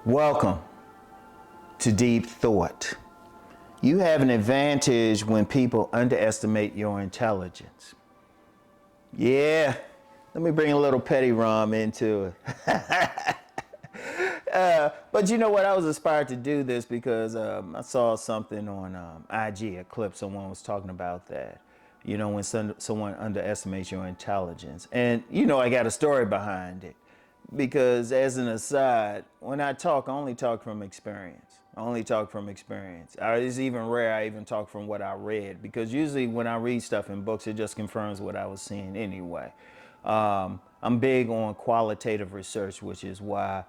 Welcome to Deep Thought. You have an advantage when people underestimate your intelligence. Yeah, let me bring a little petty Rom into it. But you know what? I was inspired to do this because I saw something on IG, a clip, someone was talking about that. You know, when someone underestimates your intelligence. And, you know, I got a story behind it. Because as an aside, when I talk, I only talk from experience. I only talk from experience. It's even rare I even talk from what I read, because usually when I read stuff in books, it just confirms what I was seeing anyway. I'm big on qualitative research, which is why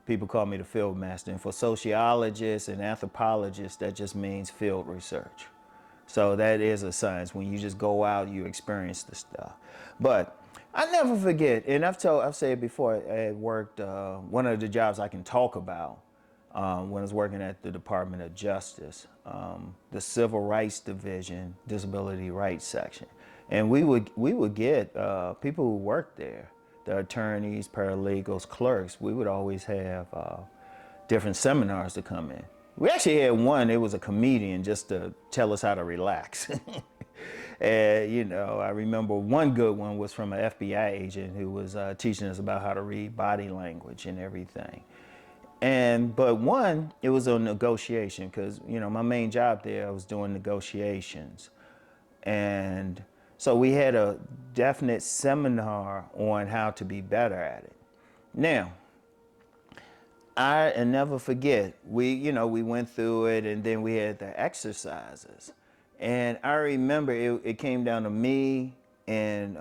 people call me the field master. And for sociologists and anthropologists, that just means field research. So that is a science. When you just go out, you experience the stuff. But I never forget, and I've said it before, I had worked, one of the jobs I can talk about when I was working at the Department of Justice, the Civil Rights Division, Disability Rights Section. And we would get people who worked there, the attorneys, paralegals, clerks. We would always have different seminars to come in. We actually had one, it was a comedian just to tell us how to relax. And, you know, I remember one good one was from an FBI agent who was teaching us about how to read body language and everything. But one, it was a negotiation because, you know, my main job there, I was doing negotiations. And so we had a definite seminar on how to be better at it. Now, I never forget, we went through it, and then we had the exercises. And I remember it came down to me and,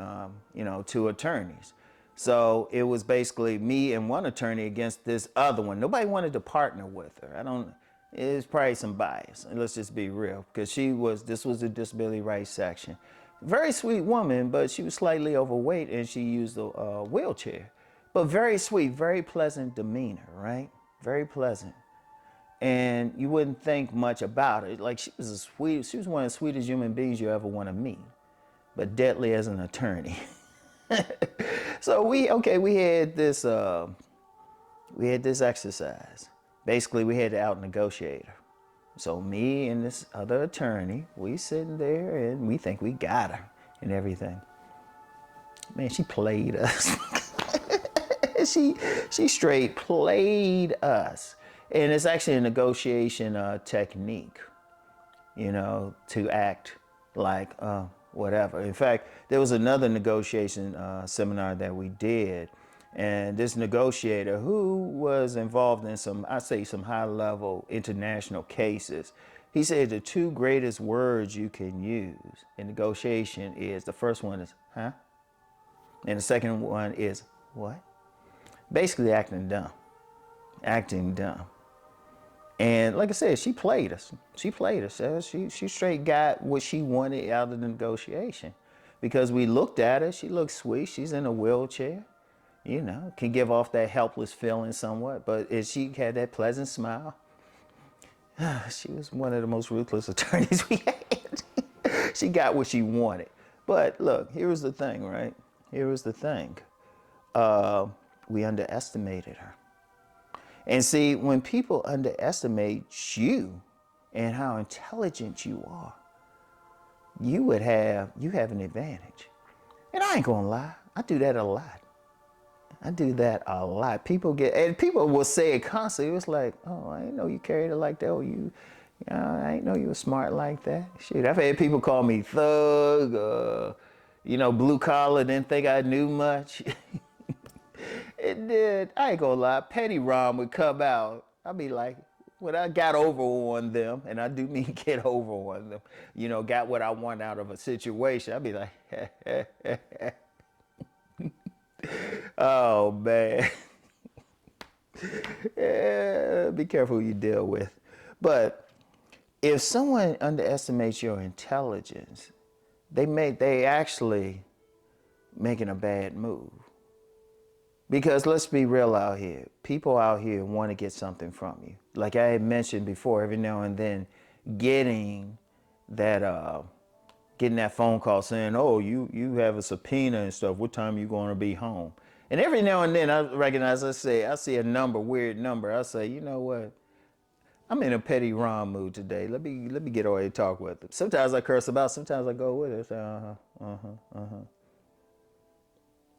two attorneys. So it was basically me and one attorney against this other one. Nobody wanted to partner with her. It was probably some bias. And let's just be real, because this was the disability rights section. Very sweet woman, but she was slightly overweight and she used a wheelchair. But very sweet, very pleasant demeanor, right? Very pleasant. And you wouldn't think much about it. Like, she was one of the sweetest human beings you ever want to meet, but deadly as an attorney. So we had this exercise. Basically, we had to out negotiate her. So me and this other attorney, we sitting there and we think we got her and everything. Man, she played us. She straight played us. And it's actually a negotiation technique, you know, to act like whatever. In fact, there was another negotiation seminar that we did, and this negotiator who was involved in some high-level international cases, he said the two greatest words you can use in negotiation is, the first one is, huh? And the second one is, what? Basically acting dumb. Acting dumb. And like I said, she played us. She played us. She straight got what she wanted out of the negotiation. Because we looked at her, she looked sweet. She's in a wheelchair, you know, can give off that helpless feeling somewhat. But if she had that pleasant smile, she was one of the most ruthless attorneys we had. She got what she wanted. But look, here was the thing, right? Here was the thing. We underestimated her. And see, when people underestimate you and how intelligent you are, you have an advantage. And I ain't gonna lie, I do that a lot. People will say it constantly. It's like, oh, I didn't know you carried it like that. Or I didn't know you were smart like that. Shit, I've had people call me thug, blue collar, didn't think I knew much. It did. I ain't gonna lie. Petty Rom would come out. I'd be like, when I got over on them, and I do mean get over on them, got what I want out of a situation, I'd be like, oh, man. Yeah, be careful who you deal with. But if someone underestimates your intelligence, they actually making a bad move. Because let's be real out here. People out here want to get something from you. Like I had mentioned before, every now and then getting that phone call saying, oh, you have a subpoena and stuff. What time are you going to be home? And every now and then I recognize, I see a number, weird number. I say, you know what? I'm in a petty Rom mood today. Let me get away and talk with him. Sometimes I curse about, sometimes I go with it. Say,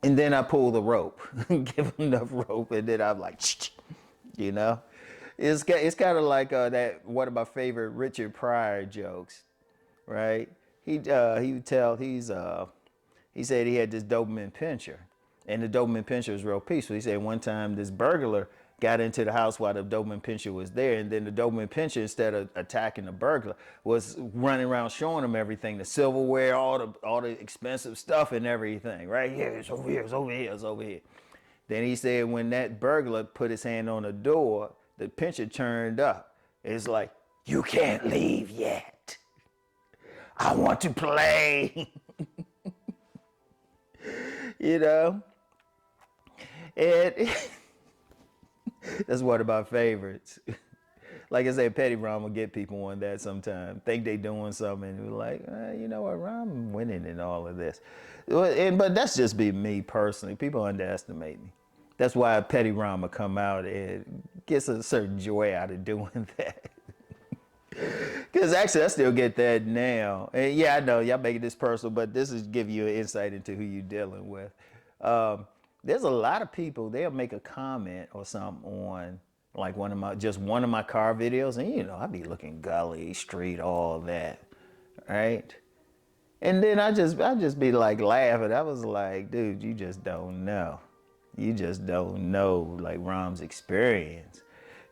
and then I pull the rope, give him enough rope, and then I'm like, you know? It's kind of like that, one of my favorite Richard Pryor jokes, right? He would tell, he said he had this Doberman Pinscher, and the Doberman Pinscher was real peaceful. He said one time this burglar got into the house while the Doberman Pinscher was there, and then the Doberman Pinscher, instead of attacking the burglar, was running around showing him everything, the silverware, all the expensive stuff and everything, right? Here, it's over here, it's over here, it's over here. Then he said when that burglar put his hand on the door, the Pinscher turned up. It's like, you can't leave yet. I want to play. You know? And that's one of my favorites. Like I said, Petty Rom will get people on that sometimes. Think they doing something and be like, you know what, Rom winning in all of this. But that's just be me personally. People underestimate me. That's why Petty Rom will come out and gets a certain joy out of doing that. Because actually, I still get that now. And yeah, I know y'all making this personal, but this is give you an insight into who you're dealing with. There's a lot of people, they'll make a comment or something on like one of my car videos, and you know, I be looking gully, street, all that, right? And then I just be like laughing. I was like, dude, you just don't know. You just don't know like Rom's experience.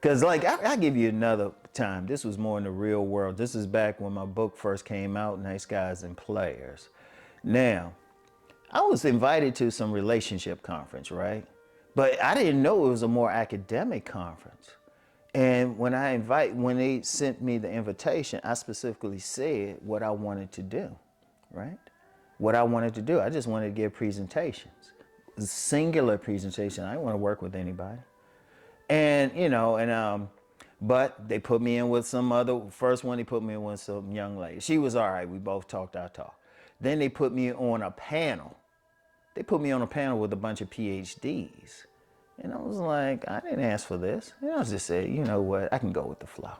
Cause like I give you another time. This was more in the real world. This is back when my book first came out, Nice Guys and Players. Now, I was invited to some relationship conference, right? But I didn't know it was a more academic conference. And when they sent me the invitation, I specifically said what I wanted to do, right? What I wanted to do. I just wanted to give presentations, singular presentation. I didn't want to work with anybody. And, you know, but they put me in with first one, they put me in with some young lady. She was all right. We both talked our talk. Then they put me on a panel. They put me on a panel with a bunch of PhDs. And I was like, I didn't ask for this. And I was just saying, you know what, I can go with the flow.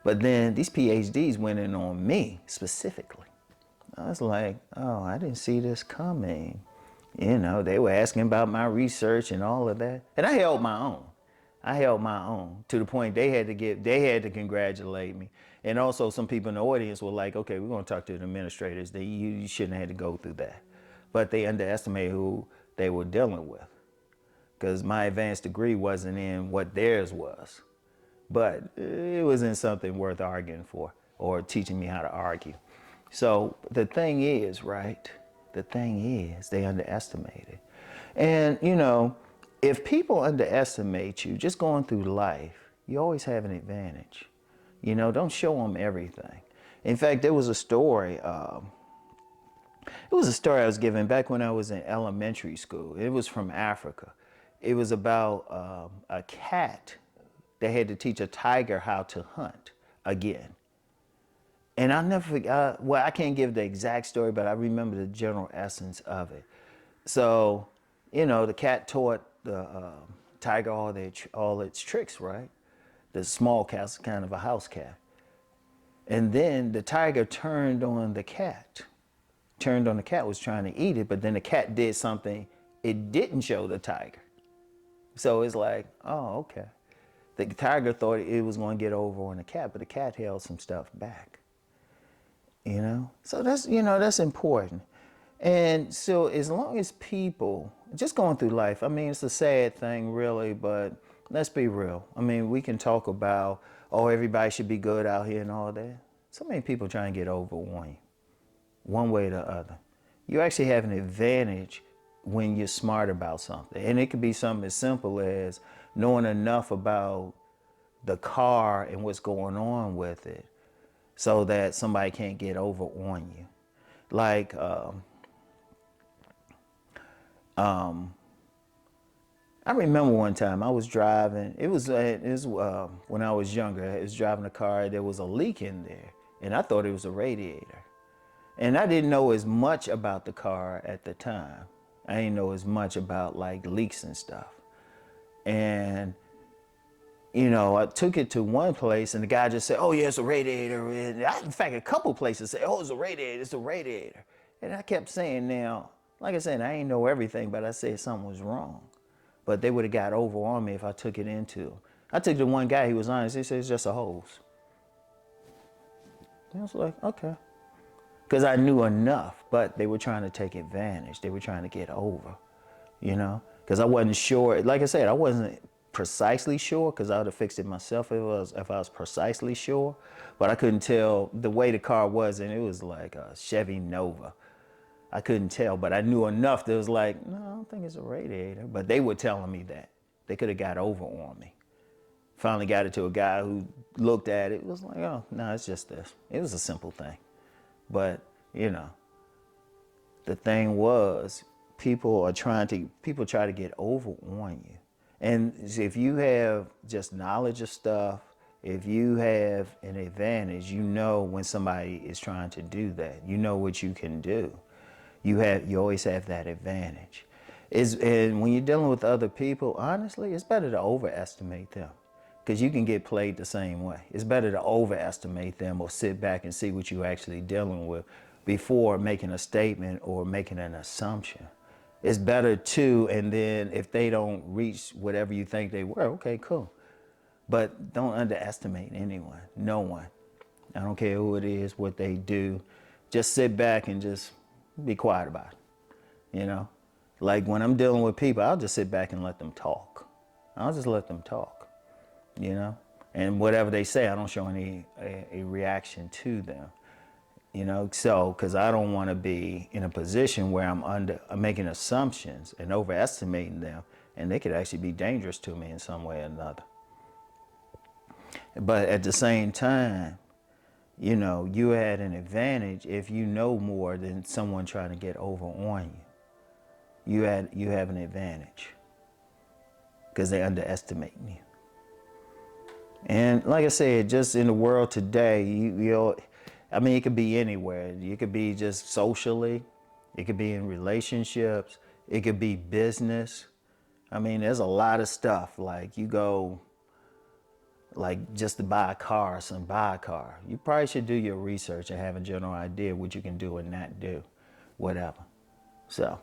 But then these PhDs went in on me specifically. I was like, oh, I didn't see this coming. You know, they were asking about my research and all of that. And I held my own. To the point they had to congratulate me. And also some people in the audience were like, okay, we're going to talk to the administrators. You shouldn't have had to go through that. But they underestimated who they were dealing with. Because my advanced degree wasn't in what theirs was. But it was in something worth arguing for or teaching me how to argue. So the thing is, right? They underestimated. And, you know, if people underestimate you just going through life, you always have an advantage. You know, don't show them everything. In fact, there was a story. I was given back when I was in elementary school. It was from Africa. It was about a cat that had to teach a tiger how to hunt again. And I'll never forget, I can't give the exact story, but I remember the general essence of it. So, you know, the cat taught the tiger all its tricks, right? The small cat's kind of a house cat. And then the tiger turned on the cat, was trying to eat it, but then the cat did something it didn't show the tiger. So it's like, oh, okay. The tiger thought it was going to get over on the cat, but the cat held some stuff back. You know? So that's important. And so as long as people just going through life, I mean, it's a sad thing really, but let's be real. I mean, we can talk about, oh, everybody should be good out here and all that. So many people try and get over on you, one way or the other. You actually have an advantage when you're smart about something. And it could be something as simple as knowing enough about the car and what's going on with it so that somebody can't get over on you. Like, I remember one time I was driving, it was when I was younger, I was driving a car, there was a leak in there, and I thought it was a radiator. And I didn't know as much about the car at the time. I didn't know as much about like leaks and stuff. And you know, I took it to one place and the guy just said, oh yeah, it's a radiator. And in fact, a couple places said, oh, it's a radiator, it's a radiator. And I kept saying, now, like I said, I ain't know everything, but I said something was wrong. But they would have got over on me if I took it into. I took it to one guy, he was honest, he said, it's just a hose. And I was like, okay. Because I knew enough, but they were trying to take advantage. They were trying to get over, you know? Because I wasn't sure, like I said, I wasn't precisely sure, because I would have fixed it myself if I was precisely sure. But I couldn't tell the way the car was, and it was like a Chevy Nova. I couldn't tell, but I knew enough that it was like, no, I don't think it's a radiator. But they were telling me that. They could have got over on me. Finally got it to a guy who looked at it. It was like, oh, no, it's just this. It was a simple thing. But, you know, the thing was, people try to get over on you. And if you have just knowledge of stuff, if you have an advantage, you know when somebody is trying to do that. You know what you can do. You always have that advantage. And when you're dealing with other people, honestly, it's better to overestimate them, because you can get played the same way. It's better to overestimate them or sit back and see what you're actually dealing with before making a statement or making an assumption. It's better to, and then if they don't reach whatever you think they were, okay, cool. But don't underestimate anyone, no one. I don't care who it is, what they do. Just sit back and just be quiet about it, you know? Like when I'm dealing with people, I'll just sit back and let them talk. I'll just let them talk, you know? And whatever they say, I don't show any a reaction to them. You know, so, because I don't want to be in a position where I'm making assumptions and overestimating them, and they could actually be dangerous to me in some way or another. But at the same time, you know, you had an advantage if you know more than someone trying to get over on you. You have an advantage because they underestimate you. And like I said, just in the world today, I mean, it could be anywhere. It could be just socially. It could be in relationships. It could be business. I mean, there's a lot of stuff. Like you go, like just to buy a car, buy a car. You probably should do your research and have a general idea what you can do and not do, whatever. So,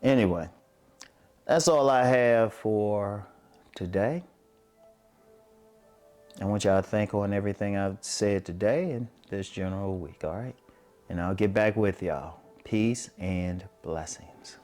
anyway, that's all I have for today. I want y'all to think on everything I've said today and this general week, all right? And I'll get back with y'all. Peace and blessings.